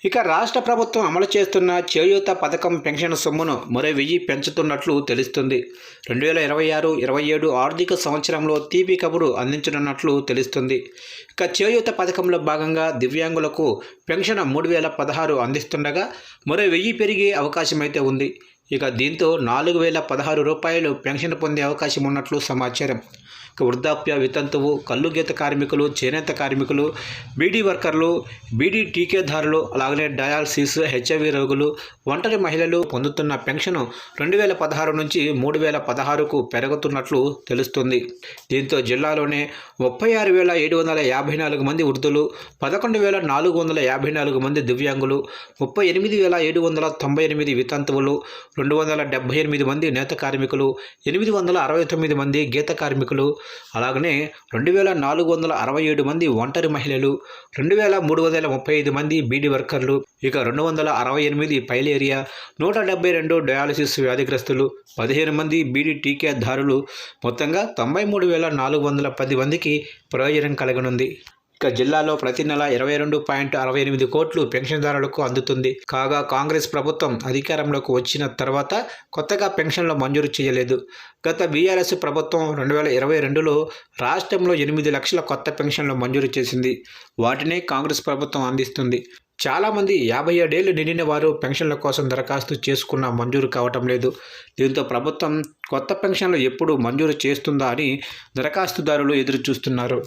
ఇక రాష్ట్ర ప్రభుత్వం అమలు చేస్తున్న చేయూత పథకం పెన్షన్ సొమ్మును మరో 1000 పెంచుతున్నట్లు తెలుస్తుంది. 2026-27 ఆర్థిక సంవత్సరంలో తీపి కబురు అందించనున్నట్లు తెలుస్తుంది. ఇక చేయూత పథకంలో భాగంగా దివ్యాంగులకు పెన్షన్ 3016 అందిస్తుండగా మరో 1000 పెరిగే అవకాశమైతే ఉంది. ఇక దీంతో 4016 రూపాయలు పెన్షన్ పొందే అవకాశం ఉన్నట్లు సమాచారం. వృద్ధాప్య వితంతువు, కల్లుగీత కార్మికులు, చేనేత కార్మికులు, బీడీ వర్కర్లు, బీడీ టీకేదారులు, అలాగనే డయాలసిస్, హెచ్ఐవి రోగులు, ఒంటరి మహిళలు పొందుతున్న పెన్షన్ 2016 నుంచి 3016కు పెరుగుతున్నట్లు తెలుస్తుంది. దీంతో జిల్లాలోనే 36,754 మంది వృద్ధులు, 11,454 మంది దివ్యాంగులు, 38,798 వితంతువులు, 278 మంది నేత కార్మికులు, 869 మంది గీత కార్మికులు, అలాగనే 2467 మంది ఒంటరి మహిళలు, 2335 మంది బీడీ వర్కర్లు, ఇక 268 పైలేరియా, 172 డయాలసిస్ వ్యాధిగ్రస్తులు, 15 మంది బీడీ టీకేదారులు, మొత్తంగా 93,410 మందికి ప్రయోజనం కలగనుంది. ఇక జిల్లాలో ప్రతి నెల 22.68 కోట్లు పెన్షన్దారులకు అందుతుంది. కాగా కాంగ్రెస్ ప్రభుత్వం అధికారంలోకి వచ్చిన తర్వాత కొత్తగా పెన్షన్లు మంజూరు చేయలేదు. గత బీఆర్ఎస్ ప్రభుత్వం 2022లో రాష్ట్రంలో 8 లక్షల కొత్త పెన్షన్లు మంజూరు చేసింది. వాటినే కాంగ్రెస్ ప్రభుత్వం అందిస్తుంది. చాలామంది 57 ఏళ్లు నిండిన వారు పెన్షన్ల కోసం దరఖాస్తు చేసుకున్నా మంజూరు కావటం లేదు. దీంతో ప్రభుత్వం కొత్త పెన్షన్లు ఎప్పుడు మంజూరు చేస్తుందా అని దరఖాస్తుదారులు ఎదురు చూస్తున్నారు.